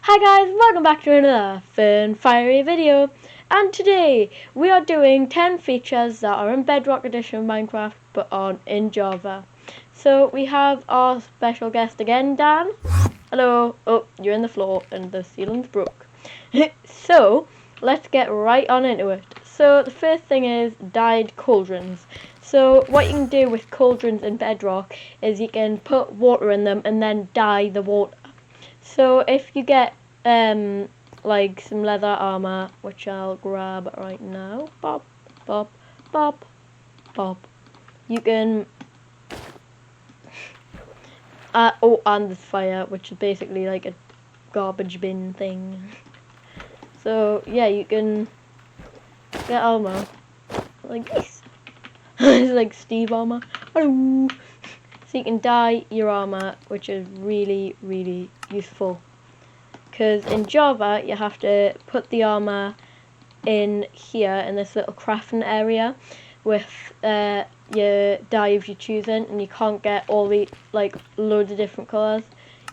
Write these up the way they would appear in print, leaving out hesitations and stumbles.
Hi guys, welcome back to another Fern Fire video, and today we are doing 10 features that are in Bedrock edition of Minecraft but aren't in Java. So we have our special guest again, Dan. Hello. Oh, you're in the floor and the ceiling's broke. So let's get right on into it. So the first thing is dyed cauldrons. So what you can do with cauldrons in Bedrock is you can put water in them and then dye the water. So if you get like some leather armor, which I'll grab right now, bop, bop, bop, bop, you can and this fire, which is basically like a garbage bin thing. So yeah, you can get armor like this. It's like Steve armor. Hello. So you can dye your armor, which is really, really useful. Because in Java, you have to put the armor in here, in this little crafting area, with your dye if you're choosing, and you can't get all the, like, loads of different colours.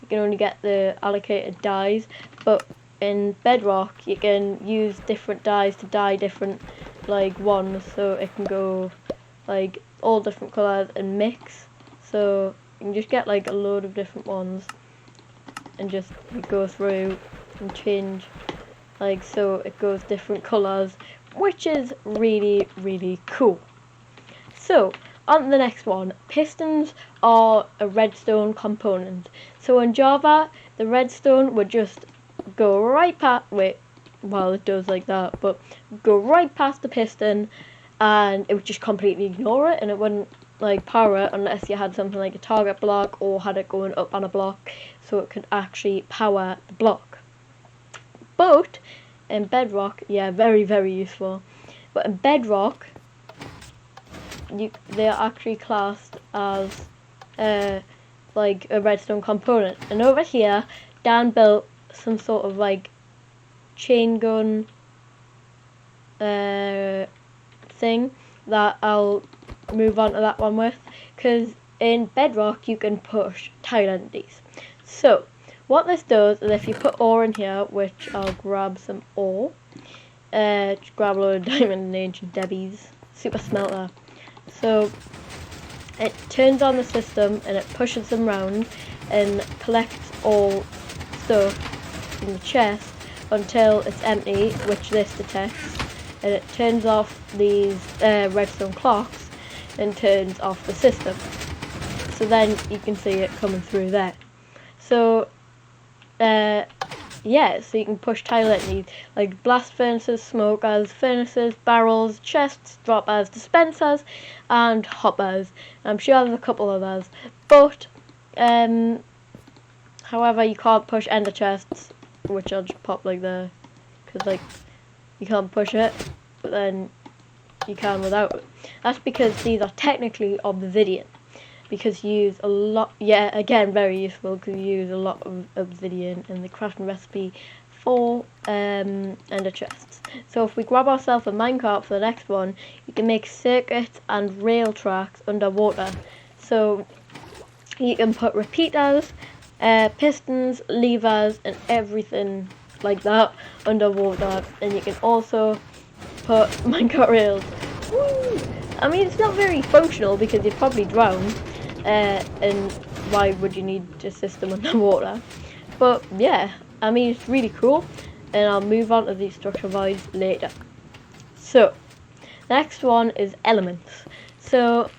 You can only get the allocated dyes, but in Bedrock, you can use different dyes to dye different, like, ones, so it can go, like, all different colours and mix. So you can just get like a load of different ones and just go through and change, like, so it goes different colours, which is really, really cool. So on to the next one. Pistons are a redstone component. So in Java, the redstone would just go right past, well, it does like that, but go right past the piston, and it would just completely ignore it, and it wouldn't like power it unless you had something like a target block or had it going up on a block, so it could actually power the block. But in Bedrock, yeah, very, very useful. But in Bedrock, they are actually classed as like a redstone component. And over here, Dan built some sort of like chain gun thing that I'll move on to that one with, because in Bedrock you can push tile entities. So what this does is if you put ore in here, which I'll grab some ore, just grab a load of diamond and ancient debbies, super smelter. So it turns on the system and it pushes them round and collects all stuff in the chest until it's empty, which this detects, and it turns off these redstone clocks and turns off the system. So then you can see it coming through there. So yeah, so you can push tile entities like blast furnaces, smokers, furnaces, barrels, chests, droppers, dispensers, and hoppers. I'm sure there's a couple of others, but however, you can't push ender chests, which I'll just pop like there, because like you can't push it, but then you can without it. That's because these are technically obsidian, because you use a lot, yeah, again, very useful, because you use a lot of obsidian in the crafting recipe for ender chests. So if we grab ourselves a minecart for the next one, you can make circuits and rail tracks underwater. So you can put repeaters, pistons, levers, and everything like that underwater, and you can also put minecart rails. Woo! I mean, it's not very functional because you'd probably drown, and why would you need a system underwater? But yeah, I mean, it's really cool, and I'll move on to these structure voids later. So next one is elements. So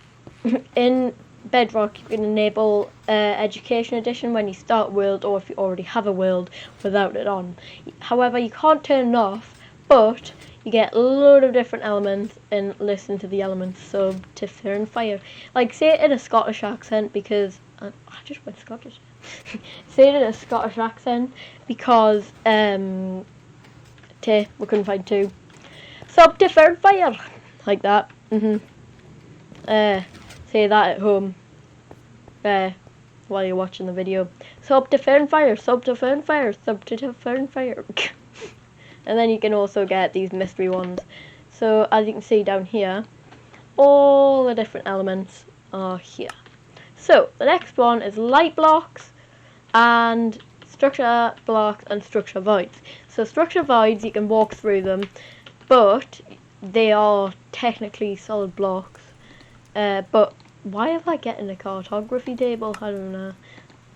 in Bedrock you can enable Education Edition when you start world, or if you already have a world without it on. However, you can't turn it off, but you get a load of different elements and listen to the elements. So to Fern Fire, like say it in a Scottish accent, because I just went Scottish. Say it in a Scottish accent because we couldn't find two. Sub to Fern Fire, like that. Say that at home while you're watching the video. Sub to Fern Fire, sub to Fern Fire, sub to Fern Fire. And then you can also get these mystery ones. So as you can see down here, all the different elements are here. So the next one is light blocks and structure blocks and structure voids. So structure voids, you can walk through them, but they are technically solid blocks. But why am I getting a cartography table? I don't know.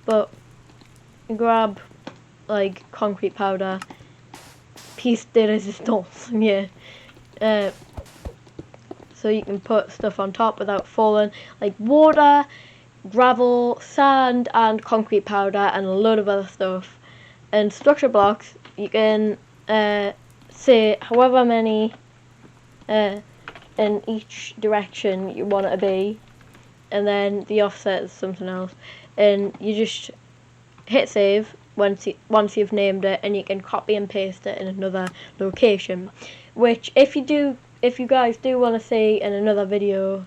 But you grab like concrete powder, piece de resistance, yeah. So you can put stuff on top without falling, like water, gravel, sand, and concrete powder, and a load of other stuff. And structure blocks, you can say however many in each direction you want it to be, and then the offset is something else. And you just hit save once you've named it, and you can copy and paste it in another location. Which, if you guys do want to see in another video,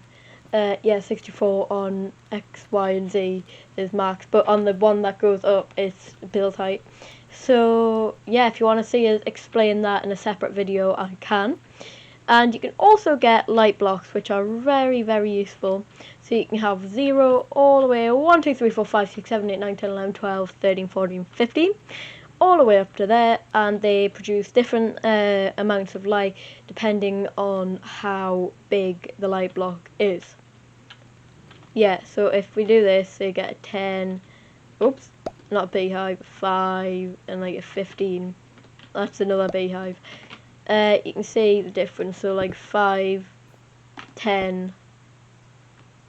yeah, 64 on X, Y, and Z is max, but on the one that goes up, it's build height. So yeah, if you want to see us explain that in a separate video, I can. And you can also get light blocks, which are very, very useful. So you can have 0 all the way 1, 2, 3, 4, 5, 6, 7, 8, 9, 10, 11, 12, 13, 14, 15. All the way up to there, and they produce different amounts of light depending on how big the light block is. Yeah, so if we do this, you get a 10, oops, not a beehive, 5, and like a 15. That's another beehive. You can see the difference, so like 5, 10,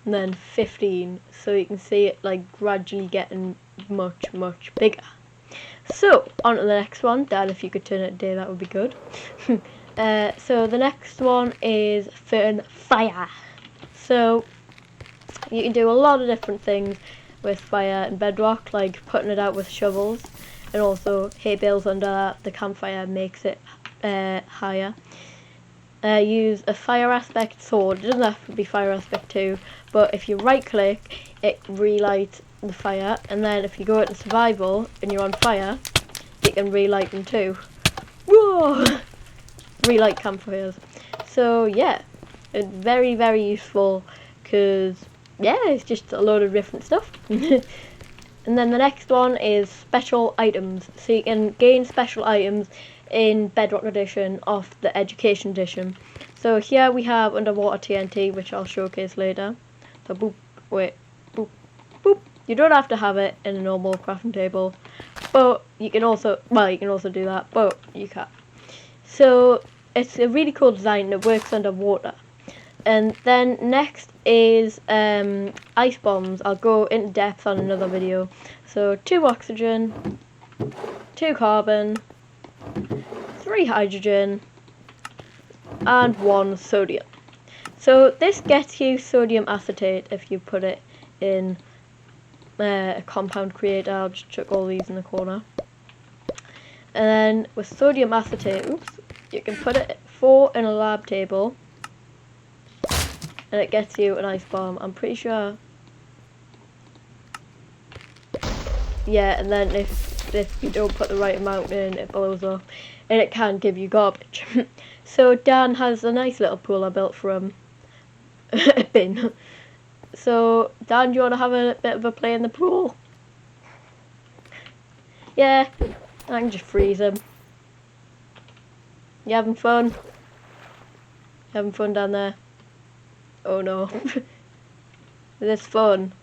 and then 15. So you can see it like gradually getting much, much bigger. So, on to the next one. Dad, if you could turn it to day, that would be good. So the next one is Fern Fire. So you can do a lot of different things with fire and bedrock, like putting it out with shovels, and also hay bales under the campfire makes it higher. Use a fire aspect sword. It doesn't have to be fire aspect 2, but if you right click, it relights the fire, and then if you go into survival and you're on fire, you can relight them too. Whoa! Relight campfires. So yeah, it's very, very useful, because yeah, it's just a load of different stuff. And then the next one is special items. So you can gain special items in Bedrock Edition of the Education Edition. So here we have underwater TNT, which I'll showcase later. So boop, wait, boop, boop. You don't have to have it in a normal crafting table, but you can also, well, you can also do that, but you can't. So it's a really cool design, and it works underwater. And then next is ice bombs. I'll go into depth on another video. So 2 oxygen, 2 carbon, 3 hydrogen, and 1 sodium. So this gets you sodium acetate if you put it in a compound creator. I'll just chuck all these in the corner. And then with sodium acetate, oops, you can put it 4 in a lab table, and it gets you an ice bomb. I'm pretty sure. Yeah, and then if you don't put the right amount in, it blows up, and it can give you garbage. So Dan has a nice little pool I built from a bin. So Dan, do you want to have a bit of a play in the pool? Yeah, I can just freeze him. You having fun? You having fun down there? Oh no. Is this fun?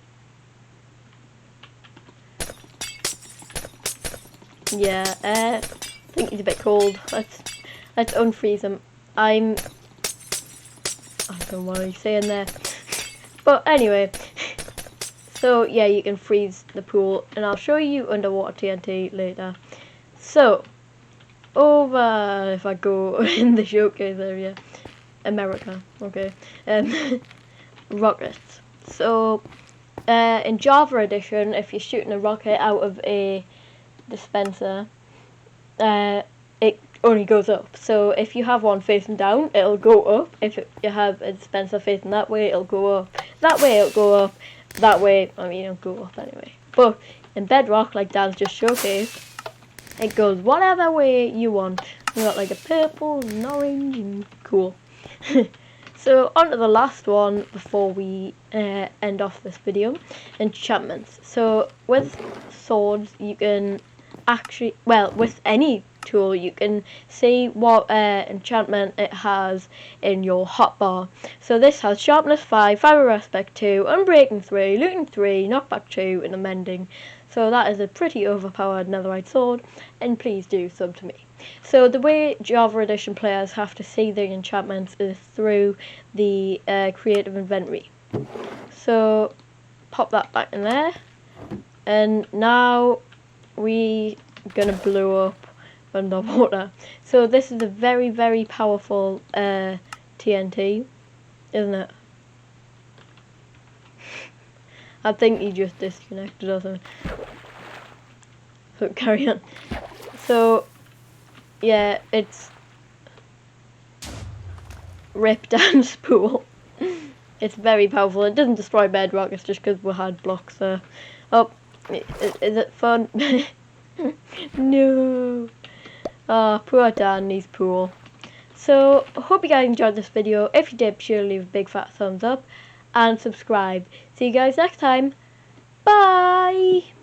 Yeah, I think he's a bit cold. Let's unfreeze him. I don't know what he's saying there. But anyway, so yeah, you can freeze the pool, and I'll show you underwater TNT later. So, over, if I go in the showcase area, America, okay, rockets. So, in Java Edition, if you're shooting a rocket out of a dispenser, it only goes up. So if you have one facing down, it'll go up. If you have a dispenser facing that way, it'll go up. That way, it'll go up. That way, I mean, it'll go up anyway. But in Bedrock, like Dan's just showcased, it goes whatever way you want. You got like a purple, an orange, and cool. So on to the last one before we end off this video, enchantments. So with swords, you can actually, well, with any tool, you can see what enchantment it has in your hotbar. So this has sharpness 5, fire aspect 2, unbreaking 3, looting 3, knockback 2, and amending. So that is a pretty overpowered netherite sword, and please do sub to me. So the way Java Edition players have to see their enchantments is through the creative inventory. So pop that back in there, and now we gonna blow up underwater. So this is a very, very powerful TNT, isn't it? I think he just disconnected or something. But carry on. So yeah, it's R.I.P down spool. It's very powerful. It doesn't destroy bedrock, it's just because we had blocks there. Oh, is it fun? No. Oh, poor Dan, he's poor. So, hope you guys enjoyed this video. If you did, be sure to leave a big fat thumbs up and subscribe. See you guys next time. Bye!